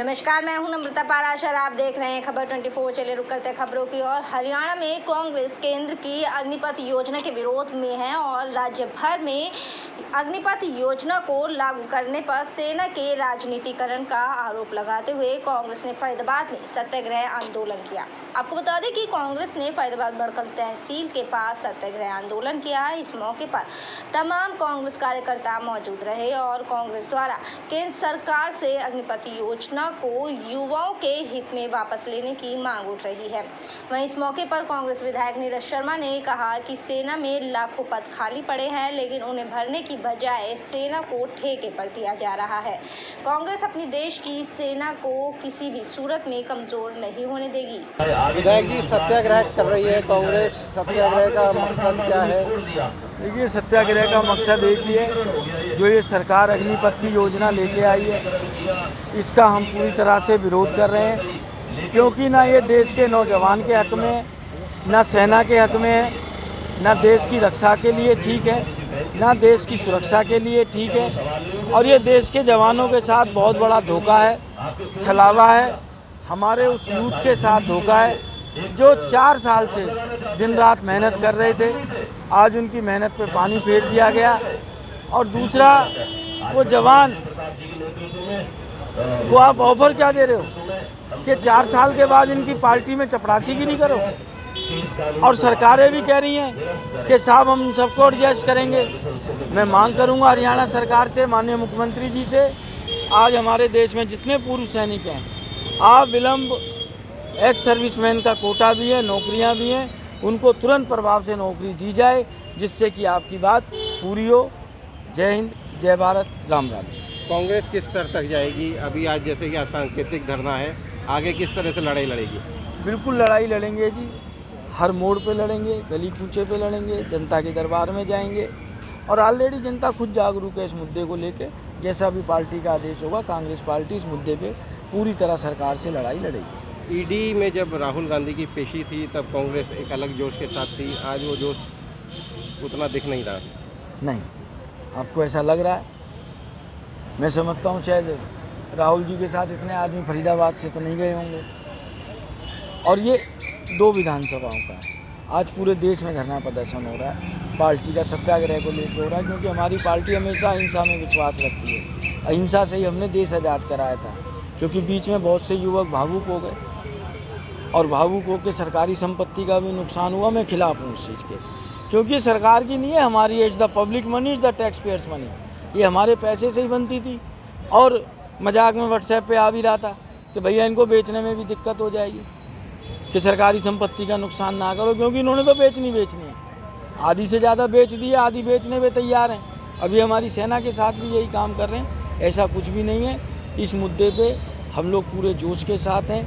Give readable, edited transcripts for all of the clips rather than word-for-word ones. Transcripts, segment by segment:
नमस्कार, मैं हूं नम्रता पाराशर। आप देख रहे हैं खबर 24। चलिए रुक करते हैं खबरों की ओर। हरियाणा में कांग्रेस केंद्र की अग्निपथ योजना के विरोध में है और राज्य भर में अग्निपथ योजना को लागू करने पर सेना के राजनीतिकरण का आरोप लगाते हुए कांग्रेस ने फरीदाबाद में सत्याग्रह आंदोलन किया। आपको बता दें कि कांग्रेस ने फरीदाबाद बड़कल तहसील के पास सत्याग्रह आंदोलन किया। इस मौके पर तमाम कांग्रेस कार्यकर्ता मौजूद रहे और कांग्रेस द्वारा केंद्र सरकार से अग्निपथ योजना को युवाओं के हित में वापस लेने की मांग उठ रही है। वहीं इस मौके पर कांग्रेस विधायक नीरज शर्मा ने कहा कि सेना में लाखों पद खाली पड़े हैं, लेकिन उन्हें भरने की बजाय सेना को ठेके पर दिया जा रहा है। कांग्रेस अपनी देश की सेना को किसी भी सूरत में कमजोर नहीं होने देगी। विधायक जी सत्याग्रह कर रही है कांग्रेस, सत्याग्रह का मकसद क्या है? देखिए, सत्याग्रह का मकसद एक ही है, जो ये सरकार अग्निपथ की योजना लेके आई है, इसका हम पूरी तरह से विरोध कर रहे हैं। क्योंकि ना ये देश के नौजवान के हक में, ना सेना के हक में है, ना देश की रक्षा के लिए ठीक है, ना देश की सुरक्षा के लिए ठीक है। और ये देश के जवानों के साथ बहुत बड़ा धोखा है, छलावा है। हमारे उस यूथ के साथ धोखा है जो 4 साल से दिन रात मेहनत कर रहे थे। आज उनकी मेहनत पे पानी फेर दिया गया। और दूसरा, वो जवान को आप ऑफर क्या दे रहे हो कि 4 साल के बाद इनकी पार्टी में चपरासीगिरी करो। और सरकारें भी कह रही हैं कि साहब हम सबको एडजस्ट करेंगे। मैं मांग करूंगा हरियाणा सरकार से, माननीय मुख्यमंत्री जी से, आज हमारे देश में जितने पूर्व सैनिक हैं, आप विलम्ब एक्स सर्विसमैन का कोटा भी है, नौकरियां भी हैं, उनको तुरंत प्रभाव से नौकरी दी जाए, जिससे कि आपकी बात पूरी हो। जय हिंद, जय भारत, राम राम। कांग्रेस किस स्तर तक जाएगी? अभी आज जैसे कि सांकेतिक धरना है, आगे किस तरह से लड़ाई लड़ेगी? बिल्कुल लड़ाई लड़ेंगे जी, हर मोड़ पे लड़ेंगे, गली कूचे पे लड़ेंगे, जनता के दरबार में जाएंगे। और ऑलरेडी जनता खुद जागरूक है इस मुद्दे को लेकर। जैसा भी पार्टी का आदेश होगा, कांग्रेस पार्टी इस मुद्दे पे पूरी तरह सरकार से लड़ाई लड़ेगी। ईडी में जब राहुल गांधी की पेशी थी, तब कांग्रेस एक अलग जोश के साथ थी। आज वो जोश उतना दिख नहीं रहा। नहीं, आपको ऐसा लग रहा है? मैं समझता हूँ शायद राहुल जी के साथ इतने आदमी फरीदाबाद से तो नहीं गए होंगे। और ये 2 विधानसभाओं का है। आज पूरे देश में धरना प्रदर्शन हो रहा है, पार्टी का सत्याग्रह को लेकर हो रहा है, क्योंकि हमारी पार्टी हमेशा अहिंसा में विश्वास रखती है। अहिंसा से ही हमने देश आज़ाद कराया था। क्योंकि बीच में बहुत से युवक भावुक हो गए और भावुक होकर सरकारी संपत्ति का भी नुकसान हुआ। मैं खिलाफ हूँ उस चीज़ के, क्योंकि सरकार की नहीं है हमारी। It's the public money, it's the tax payers money. ये हमारे पैसे से ही बनती थी। और मजाक में व्हाट्सएप पे आ भी रहा था कि भैया इनको बेचने में भी दिक्कत हो जाएगी, कि सरकारी संपत्ति का नुकसान ना करो, क्योंकि इन्होंने तो बेचनी है। आधी से ज़्यादा बेच दी है, आधी बेचने पे तैयार हैं। अभी हमारी सेना के साथ भी यही काम कर रहे हैं। ऐसा कुछ भी नहीं है। इस मुद्दे पे हम लोग पूरे जोश के साथ हैं।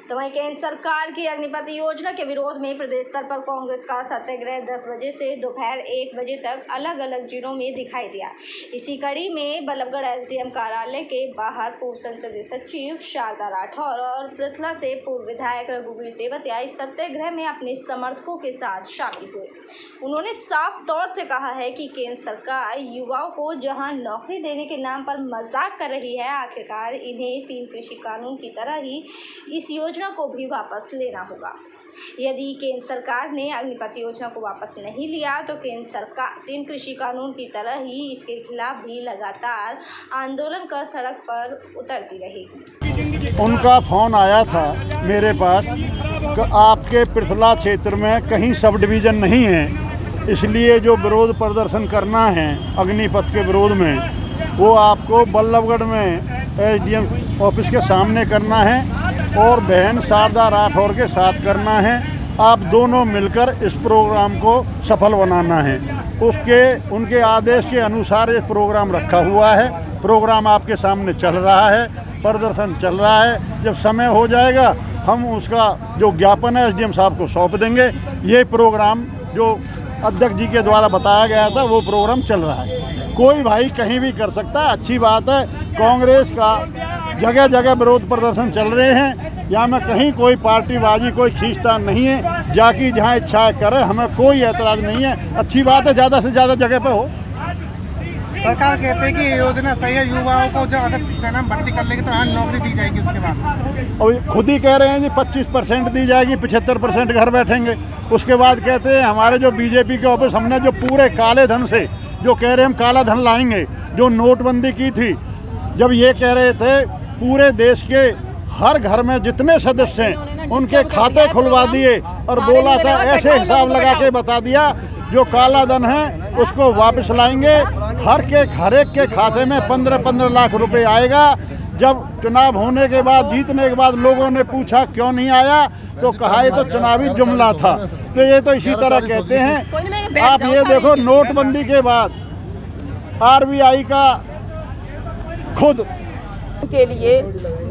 तो वहीं केंद्र सरकार की अग्निपथ योजना के विरोध में प्रदेश स्तर पर कांग्रेस का सत्याग्रह 10 बजे से दोपहर 1 बजे तक अलग अलग जिलों में दिखाई दिया। इसी कड़ी में बल्लभगढ़ एसडीएम कार्यालय के बाहर पूर्व संसदीय सचिव शारदा राठौर और पृथला से पूर्व विधायक रघुवीर तेवतिया इस सत्याग्रह में अपने समर्थकों के साथ शामिल हुए। उन्होंने साफ तौर से कहा है कि केंद्र सरकार युवाओं को जहां नौकरी देने के नाम पर मजाक कर रही है, आखिरकार इन्हें 3 कृषि कानून की तरह ही इस योजना को भी वापस लेना होगा। यदि केंद्र सरकार ने अग्निपथ योजना को वापस नहीं लिया तो केंद्र सरकार 3 कृषि कानून की तरह ही इसके खिलाफ भी लगातार आंदोलन कर सड़क पर उतरती रहेगी। उनका फोन आया था मेरे पास कि आपके पृथला क्षेत्र में कहीं सब डिवीज़न नहीं है, इसलिए जो विरोध प्रदर्शन करना है अग्निपथ के विरोध में, वो आपको बल्लभगढ़ में एसडीएम ऑफिस के सामने करना है और बहन शारदा राठौर के साथ करना है। आप दोनों मिलकर इस प्रोग्राम को सफल बनाना है। उनके आदेश के अनुसार ये प्रोग्राम रखा हुआ है। प्रोग्राम आपके सामने चल रहा है, प्रदर्शन चल रहा है। जब समय हो जाएगा हम उसका जो ज्ञापन है एसडीएम साहब को सौंप देंगे। ये प्रोग्राम जो अध्यक्ष जी के द्वारा बताया गया था वो प्रोग्राम चल रहा है। कोई भाई कहीं भी कर सकता है, अच्छी बात है। कांग्रेस का जगह जगह विरोध प्रदर्शन चल रहे हैं। यहाँ में कहीं कोई पार्टीबाजी, कोई खींचतान नहीं है। जाकी जहाँ इच्छा करे, हमें कोई एतराज़ नहीं है। अच्छी बात है, ज़्यादा से ज़्यादा जगह पे हो। सरकार कहते हैं कि ये योजना सही है, युवाओं को जो अगर सेना में भर्ती कर लेंगे तो यहाँ नौकरी दी जाएगी उसके बाद। और खुद ही कह रहे हैं जी 25% दी जाएगी, 75% घर बैठेंगे। उसके बाद कहते हैं हमारे जो बीजेपी के ऑफिस, हमने जो पूरे काले धन से जो कह रहे हैं हम काला धन लाएंगे, जो नोटबंदी की थी, जब ये कह रहे थे पूरे देश के हर घर में जितने सदस्य हैं उनके खाते खुलवा दिए और बोला था ऐसे हिसाब लगा के बता दिया जो काला धन है उसको वापस लाएंगे। हर एक के खाते में 15-15 लाख रुपए आएगा। जब चुनाव होने के बाद, जीतने के बाद लोगों ने पूछा क्यों नहीं आया, तो कहा ये तो चुनावी जुमला था। तो ये तो इसी तरह कहते हैं। आप ये देखो, नोटबंदी के बाद RBI का खुद के लिए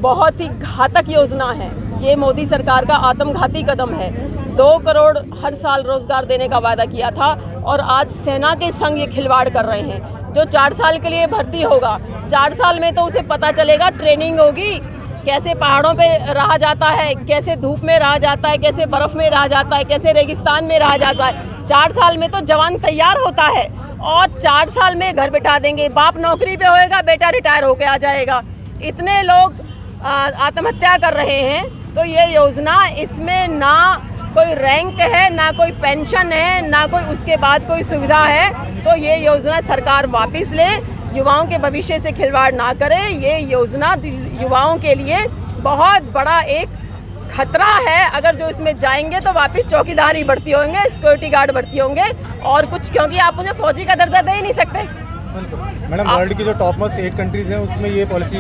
बहुत ही घातक योजना है। ये मोदी सरकार का आत्मघाती कदम है। 2 करोड़ हर साल रोजगार देने का वादा किया था और आज सेना के संग ये खिलवाड़ कर रहे हैं। जो 4 साल के लिए भर्ती होगा, 4 साल में तो उसे पता चलेगा, ट्रेनिंग होगी, कैसे पहाड़ों पे रहा जाता है, कैसे धूप में रहा जाता है, कैसे बर्फ़ में रहा जाता है, कैसे रेगिस्तान में रहा जाता है। 4 साल में तो जवान तैयार होता है और 4 साल में घर बिठा देंगे। बाप नौकरी पे होएगा, बेटा रिटायर होके आ जाएगा। इतने लोग आत्महत्या कर रहे हैं। तो ये योजना, इसमें ना कोई रैंक है, ना कोई पेंशन है, ना कोई उसके बाद कोई सुविधा है। तो ये योजना सरकार वापस ले, युवाओं के भविष्य से खिलवाड़ ना करे। ये योजना युवाओं के लिए बहुत बड़ा एक खतरा है। अगर जो इसमें जाएंगे तो वापस चौकीदार ही भर्ती होंगे, सिक्योरिटी गार्ड भर्ती होंगे और कुछ, क्योंकि आप मुझे फौजी का दर्जा दे ही नहीं सकते। मैडम, वर्ल्ड की जो टॉप मोस्ट 8 कंट्रीज हैं उसमें ये पॉलिसी,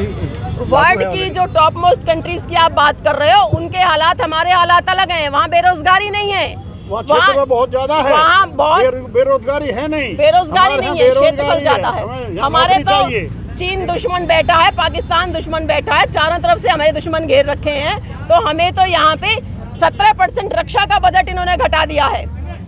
वर्ल्ड की जो टॉप मोस्ट कंट्रीज की आप बात कर रहे हो, उनके हालात हमारे हालात अलग हैं। वहाँ बेरोजगारी नहीं है, वहाँ बहुत ज्यादा है। वहाँ बहुत बेरोजगारी है नहीं, बेरोजगारी नहीं है, क्षेत्रफल ज्यादा है। हमारे तो चीन दुश्मन बैठा है, पाकिस्तान दुश्मन बैठा है, चारों तरफ से हमारे दुश्मन घेर रखे हैं। तो हमें तो यहाँ पे 17% रक्षा का बजट इन्होंने घटा दिया है।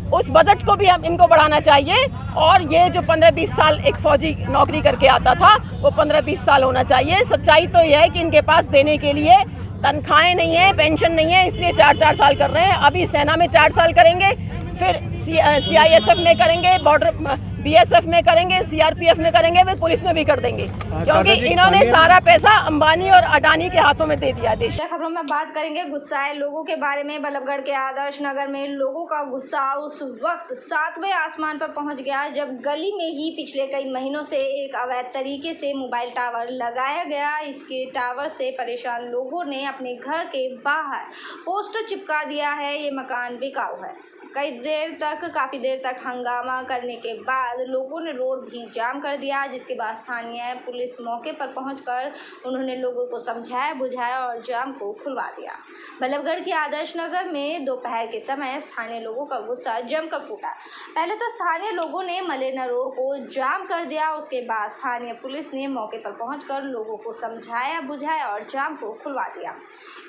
उस बजट को भी हम इनको बढ़ाना चाहिए। और ये जो 15-20 साल एक फौजी नौकरी करके आता था, वो 15-20 साल होना चाहिए। सच्चाई तो यह है कि इनके पास देने के लिए तनख्वाहें नहीं है, पेंशन नहीं है, इसलिए 4-4 साल कर रहे हैं। अभी सेना में 4 साल करेंगे, फिर CISF में करेंगे, बॉर्डर BSF में करेंगे, CRPF में करेंगे, फिर पुलिस में भी कर देंगे, क्योंकि इन्होंने सारा पैसा अंबानी और अडानी के हाथों में दे दिया देश। खबरों में बात करेंगे गुस्साए लोगों के बारे में। बल्लभगढ़ के आदर्श नगर में लोगों का गुस्सा उस वक्त 7वें आसमान पर पहुंच गया जब गली में ही पिछले कई महीनों से एक अवैध तरीके से मोबाइल टावर लगाया गया। इसके टावर से परेशान लोगों ने अपने घर के बाहर पोस्टर चिपका दिया है, ये मकान बिकाऊ है। काफ़ी देर तक हंगामा करने के बाद लोगों ने रोड भी जाम कर दिया, जिसके बाद स्थानीय पुलिस मौके पर पहुंचकर उन्होंने लोगों को समझाया बुझाया और जाम को खुलवा दिया। बल्लभगढ़ के आदर्श नगर में दोपहर के समय स्थानीय लोगों का गुस्सा जमकर फूटा। पहले तो स्थानीय लोगों ने मलेना रोड को जाम कर दिया, उसके बाद स्थानीय पुलिस ने मौके पर पहुंचकर लोगों को समझाया बुझाया और जाम को खुलवा दिया।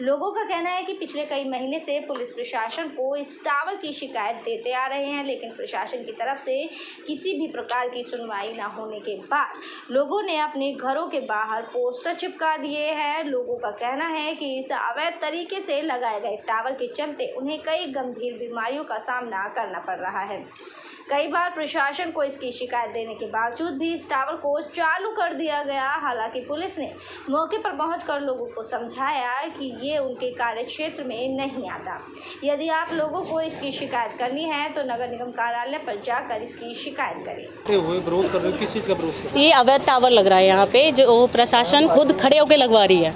लोगों का कहना है कि पिछले कई महीने से पुलिस प्रशासन को इस टावर की शिकायत देते आ रहे हैं, लेकिन प्रशासन की तरफ से किसी भी प्रकार की सुनवाई न होने के बाद लोगों ने अपने घरों के बाहर पोस्टर चिपका दिए हैं। लोगों का कहना है कि इस अवैध तरीके से लगाए गए टावर के चलते उन्हें कई गंभीर बीमारियों का सामना करना पड़ रहा है। कई बार प्रशासन को इसकी शिकायत देने के बावजूद भी इस टावर को चालू कर दिया गया। हालांकि पुलिस ने मौके पर पहुंचकर लोगों को समझाया कि ये उनके कार्य क्षेत्र में नहीं आता। यदि आप लोगों को इसकी शिकायत करनी है तो नगर निगम कार्यालय पर जाकर इसकी शिकायत करें। विरोध कर रहे हो, किस चीज़ का विरोध? ये अवैध टावर लग रहा है यहाँ पे, जो प्रशासन खुद खड़े होकर लगवा रही है।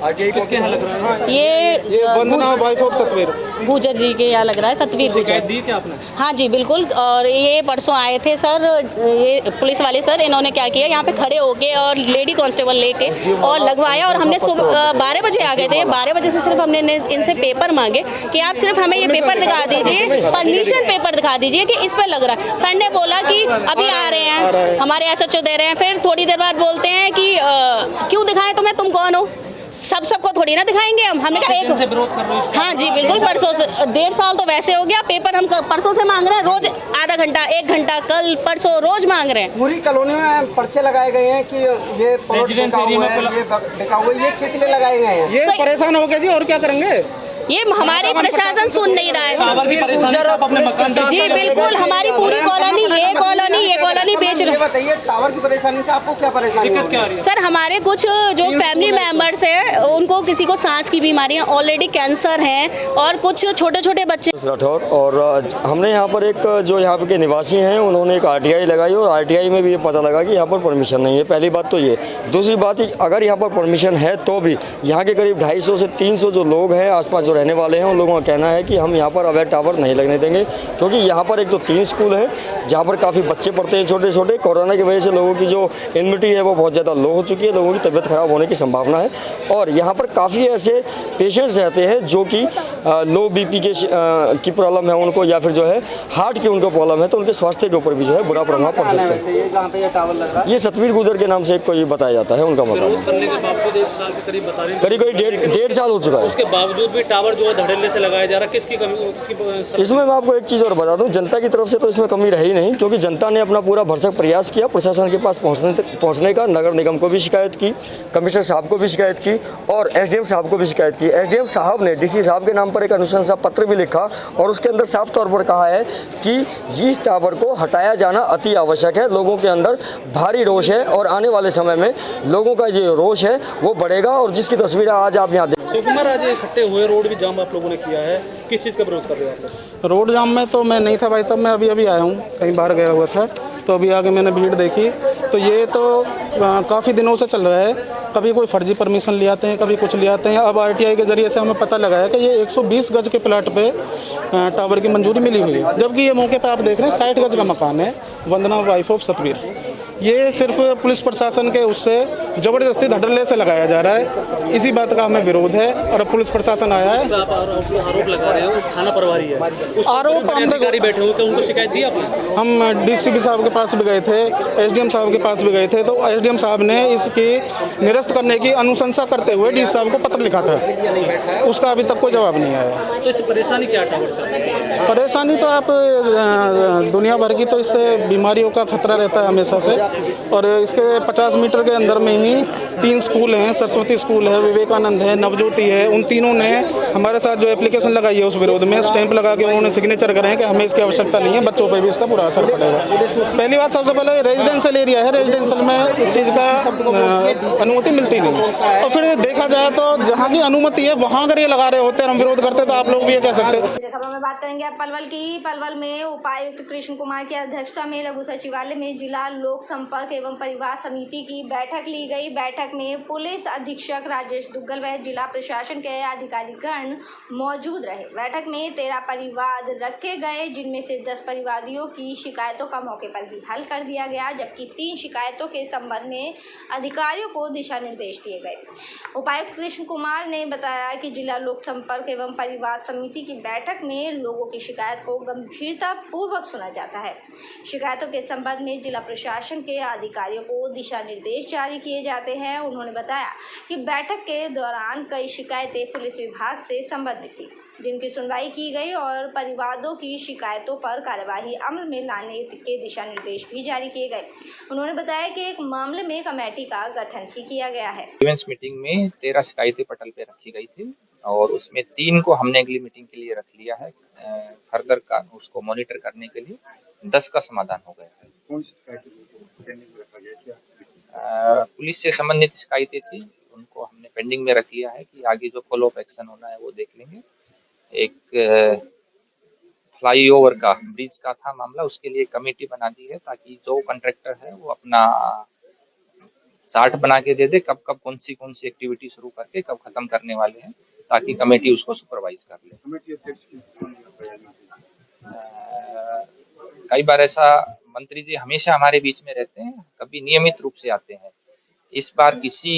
किसके यहाँ लग रहा है? ये वंदना वाइफ ऑफ सतवीर गुजर जी के यहाँ लग रहा है, सतवीर गुजर। दी क्या आपने? हाँ जी बिल्कुल। और ये परसों आए थे सर, ये पुलिस वाले सर, इन्होंने क्या किया, यहाँ पे खड़े होके और लेडी कांस्टेबल लेके और लगवाया। और हमने सुबह 12 बजे आ गए थे। 12 बजे से सिर्फ हमने इनसे पेपर मांगे कि आप सिर्फ हमें ये पेपर दिखा दीजिए, परमिशन पेपर दिखा दीजिए कि इस पर लग रहा है। सर ने बोला कि अभी आ रहे हैं, हमारे SHO दे रहे हैं। फिर थोड़ी देर बाद बोलते हैं कि क्यों दिखाएं तुम्हें, तुम कौन हो? सबको थोड़ी ना दिखाएंगे हम। हमने कहा एक से विरोध कर रहे हो? हाँ जी बिल्कुल, परसों से 1.5 साल तो वैसे हो गया। पेपर हम परसों से मांग रहे हैं, रोज आधा घंटा 1 घंटा, कल परसों रोज मांग रहे हैं। पूरी कॉलोनी में पर्चे लगाए गए हैं कि ये प्लॉट बिकाऊ है, ये बिकाऊ है। ये किस लिए लगाए गए हैं? ये परेशान हो गए जी, और क्या करेंगे? ये हमारी प्रशासन सुन नहीं रहा है। जी बिल्कुल, हमारी पूरी कॉलोनी ये कॉलोनी बेच रही है। बताइए, टावर की परेशानी से आपको क्या परेशानी है? सर हमारे कुछ जो फैमिली मेंबर्स हैं उनको किसी को सांस की बीमारी है, ऑलरेडी कैंसर है, और कुछ छोटे छोटे बच्चे। राठौर, और हमने यहाँ पर एक जो यहाँ पे के निवासी हैं उन्होंने एक RTI लगाई, और RTI में भी ये पता लगा कि यहाँ पर परमिशन नहीं है। पहली बात तो ये। दूसरी बात, अगर यहाँ पर परमिशन है तो भी यहाँ के करीब 250 से 300 जो लोग हैं आसपास जो रहने वाले हैं, उन लोगों का कहना है कि हम यहाँ पर अवैध टावर नहीं लगने देंगे, क्योंकि यहाँ पर एक तो 3 स्कूल हैं जहाँ पर काफ़ी बच्चे पढ़ते हैं छोटे छोटे। कोरोना की वजह से लोगों की जो इम्यूनिटी है वो बहुत ज़्यादा लो हो चुकी है, लोगों की तबीयत ख़राब होने की संभावना है, और यहाँ पर काफ़ी ऐसे पेशेंट्स रहते हैं जो कि लो BP की प्रॉब्लम है उनको, या फिर जो है हार्ट की उनको प्रॉब्लम है, तो उनके स्वास्थ्य के ऊपर भी जो है बुरा प्रभाव पड़ सकता है। जहाँ पे ये टावर लग रहा है, ये सतवीर गुजर के नाम से कोई बताया जाता है, उनका मकान करीब 1.5 साल हो चुका है। उसके बावजूद भी टावर जो है धड़ल्ले से लगाया जा रहा है, किसकी कमी? इसमें मैं आपको एक चीज़ और बता दूं, जनता की तरफ से तो इसमें कमी रही नहीं, क्योंकि जनता ने अपना पूरा भरसक प्रयास किया प्रशासन के पास पहुंचने का। नगर निगम को भी शिकायत की, कमिश्नर साहब को भी शिकायत की, और SDM साहब को भी शिकायत की। SDM साहब ने DC साहब के नाम पर एक अनुशंसा पत्र भी लिखा, और उसके अंदर साफ तौर पर कहा है कि इस टावर को हटाया जाना अति आवश्यक है। लोगों के अंदर भारी रोष है, और आने वाले समय में लोगों का जो रोष है वो बढ़ेगा, और जिसकी तस्वीरें आज आप यहाँ सुकुमार, आज इकट्ठे हुए, रोड भी जाम आप लोगों ने किया है, किस चीज़ का विरोध कर रहे हो आप? रोड जाम में तो मैं नहीं था भाई साहब, मैं अभी आया हूँ, कहीं बाहर गया हुआ था, तो अभी आगे मैंने भीड़ देखी। तो ये तो काफ़ी दिनों से चल रहा है, कभी कोई फर्जी परमिशन ले आते हैं, कभी कुछ ले आते हैं। अब RTI के ज़रिए से हमें पता लगा है कि ये 120 गज के प्लाट पे टावर की मंजूरी मिली हुई है, जबकि ये मौके पे आप देख रहे हैं 60 गज का मकान है। वंदना वाइफ ऑफ सतवीर, ये सिर्फ पुलिस प्रशासन के उससे ज़बरदस्ती धड़ल्ले से लगाया जा रहा है। इसी बात का हमें विरोध है, और अब पुलिस प्रशासन आया है। आरोप लगा रहे हो थाना प्रभारी है, आरोप अधिकारी बैठे हुए, उनको शिकायत दी आपने? हम DCP साहब के पास भी गए थे, SDM साहब के पास भी गए थे, तो SDM साहब ने इसकी निरस्त करने की अनुशंसा करते हुए DC साहब को पत्र लिखा था, उसका अभी तक कोई जवाब नहीं आया। तो इससे परेशानी क्या टावर से? परेशानी तो आप दुनिया भर की, तो इससे बीमारियों का खतरा रहता है हमेशा से, और इसके 50 मीटर के अंदर में ही 3 स्कूल हैं, सरस्वती स्कूल है, विवेकानंद है, नवज्योति है। उन तीनों ने हमारे साथ जो एप्लीकेशन लगाई है उस विरोध में स्टैंप लगा के उन्होंने सिग्नेचर करे हैं कि हमें इसकी आवश्यकता नहीं है, बच्चों पर भी इसका बुरा असर पड़ेगा। पहली बात, सबसे पहले रेजिडेंशियल एरिया है, रेजिडेंशियल में इस चीज़ का अनुमति मिलती नहीं, और फिर देखा जाए तो जहाँ की अनुमति है वहाँ अगर ये लगा रहे होते और हम विरोध करते तो आप लोग भी ये कह सकते। खबरों में बात करेंगे अब पलवल की। पलवल में उपायुक्त कृष्ण कुमार की अध्यक्षता में लघु सचिवालय में जिला लोक संपर्क एवं परिवार समिति की बैठक ली गई। बैठक में पुलिस अधीक्षक राजेश दुग्गल व जिला प्रशासन के अधिकारीगण मौजूद रहे। बैठक में 13 परिवाद रखे गए, जिनमें से 10 परिवादियों की शिकायतों का मौके पर ही हल कर दिया गया, जबकि 3 शिकायतों के संबंध में अधिकारियों को दिशा निर्देश दिए गए। उपायुक्त कृष्ण कुमार ने बताया कि जिला लोक संपर्क एवं परिवार समिति की बैठक में लोगों की शिकायत को गंभीरता पूर्वक सुना जाता है। शिकायतों के संबंध में जिला प्रशासन के अधिकारियों को दिशा निर्देश जारी किए जाते हैं। उन्होंने बताया कि बैठक के दौरान कई शिकायतें पुलिस विभाग से संबंधित थी, जिनकी सुनवाई की गई, और परिवादों की शिकायतों पर कार्यवाही अमल में लाने के दिशा निर्देश भी जारी किए गए। उन्होंने बताया कि एक मामले में कमेटी का गठन भी किया गया है। मीटिंग में 13 शिकायतें पटल पे रखी गई थी, और उसमें 3 को हमने अगली मीटिंग के लिए रख लिया है। फर्दर का उसको मॉनिटर करने के लिए 10 का समाधान हो गया है। पुलिस से संबंधित शिकायतें थी, उनको हमने पेंडिंग में रख लिया है कि आगे जो फॉलो अप एक्शन होना है वो देख लेंगे। एक फ्लाईओवर का, ब्रिज का था मामला, उसके लिए कमेटी बना दी है, ताकि जो कॉन्ट्रैक्टर है वो अपना चार्ट बना के दे दे कब कब कौन सी एक्टिविटी शुरू करके कब खत्म करने वाले हैं, ताकि कमेटी उसको सुपरवाइज कर ले। कई बार ऐसा मंत्री जी हमेशा हमारे बीच में रहते हैं, कभी नियमित रूप से आते हैं, इस बार किसी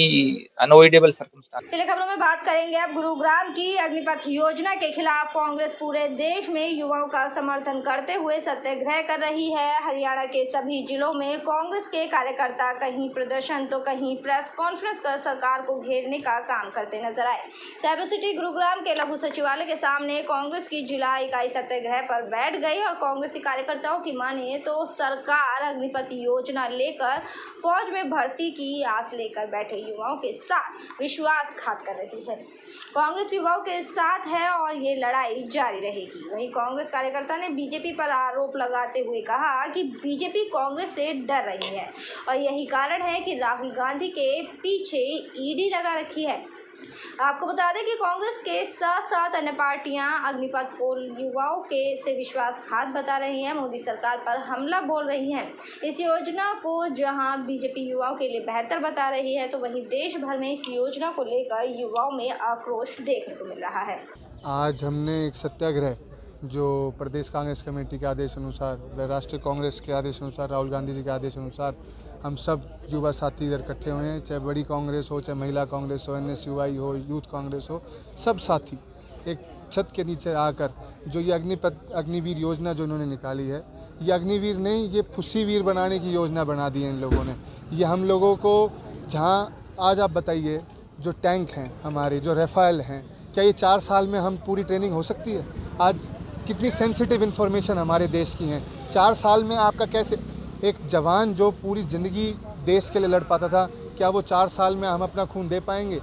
अनअवॉइडेबल सर्कमस्टेंस। चलिए खबरों में बात करेंगे अब गुरुग्राम की। अग्निपथ योजना के खिलाफ कांग्रेस पूरे देश में युवाओं का समर्थन करते हुए सत्याग्रह कर रही है। हरियाणा के सभी जिलों में कांग्रेस के कार्यकर्ता कहीं प्रदर्शन तो कहीं प्रेस कॉन्फ्रेंस कर सरकार को घेरने का काम करते नजर आए। साइबर सिटी गुरुग्राम के लघु सचिवालय के सामने कांग्रेस की जिला इकाई सत्याग्रह पर बैठ गई, और कांग्रेसी कार्यकर्ताओं की माने तो सरकार अग्निपथ योजना लेकर फौज में भर्ती की विश्वास लेकर बैठे युवाओं के साथ विश्वासघात कर रही है। कांग्रेस युवाओं के साथ है और ये लड़ाई जारी रहेगी। वहीं कांग्रेस कार्यकर्ता ने बीजेपी पर आरोप लगाते हुए कहा कि बीजेपी कांग्रेस से डर रही है और यही कारण है कि राहुल गांधी के पीछे ईडी लगा रखी है। आपको बता दें कि कांग्रेस के साथ साथ अन्य पार्टियां अग्निपथ को युवाओं के से विश्वासघात बता रही हैं, मोदी सरकार पर हमला बोल रही हैं। इस योजना को जहां बीजेपी युवाओं के लिए बेहतर बता रही है, तो वहीं देश भर में इस योजना को लेकर युवाओं में आक्रोश देखने को मिल रहा है। आज हमने एक सत्याग्रह जो प्रदेश कांग्रेस कमेटी के आदेश अनुसार व राष्ट्रीय कांग्रेस के आदेश अनुसार, राहुल गांधी जी के आदेश अनुसार हम सब युवा साथी इधर इकट्ठे हुए हैं। चाहे बड़ी कांग्रेस हो, चाहे महिला कांग्रेस हो, NSUI हो, यूथ कांग्रेस हो, सब साथी एक छत के नीचे आकर जो ये अग्निवीर योजना जो इन्होंने निकाली है, ये अग्निवीर नहीं, ये फुस्सीवीर बनाने की योजना बना दी है इन लोगों ने। ये हम लोगों को जहाँ आज आप बताइए जो टैंक हैं हमारे, जो राफेल हैं, क्या ये 4 साल में हम पूरी ट्रेनिंग हो सकती है? आज कितनी सेंसिटिव इन्फॉर्मेशन हमारे देश की हैं, 4 साल में आपका कैसे एक जवान जो पूरी ज़िंदगी देश के लिए लड़ पाता था, क्या वो 4 साल में हम अपना खून दे पाएंगे?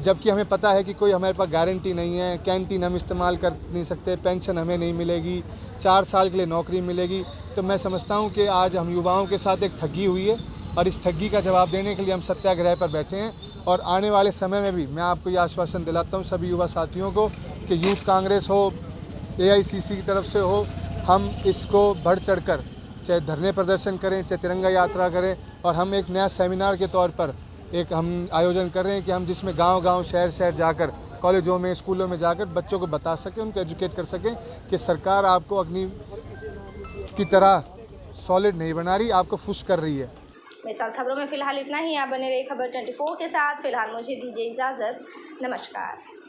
जबकि हमें पता है कि कोई हमारे पास गारंटी नहीं है, कैंटीन हम इस्तेमाल कर नहीं सकते, पेंशन हमें नहीं मिलेगी, 4 साल के लिए नौकरी मिलेगी। तो मैं समझता हूँ कि आज हम युवाओं के साथ एक ठगी हुई है और इस ठगी का जवाब देने के लिए हम सत्याग्रह पर बैठे हैं। और आने वाले समय में भी मैं आपको ये आश्वासन दिलाता हूँ सभी युवा साथियों को कि यूथ कांग्रेस हो, AICC की तरफ से हो, हम इसको बढ़ चढ़कर चाहे धरने प्रदर्शन करें, चाहे तिरंगा यात्रा करें, और हम एक नया सेमिनार के तौर पर एक हम आयोजन कर रहे हैं कि हम जिसमें गांव-गांव, शहर-शहर जाकर, कॉलेजों में, स्कूलों में जाकर बच्चों को बता सकें, उनको एजुकेट कर सकें कि सरकार आपको अग्नि की तरह सॉलिड नहीं बना रही, आपको फुस कर रही है। मेरे साथ खबरों में फिलहाल इतना ही। आप बने रहिए खबर 24 के साथ। फिलहाल मुझे दीजिए इजाज़त। नमस्कार।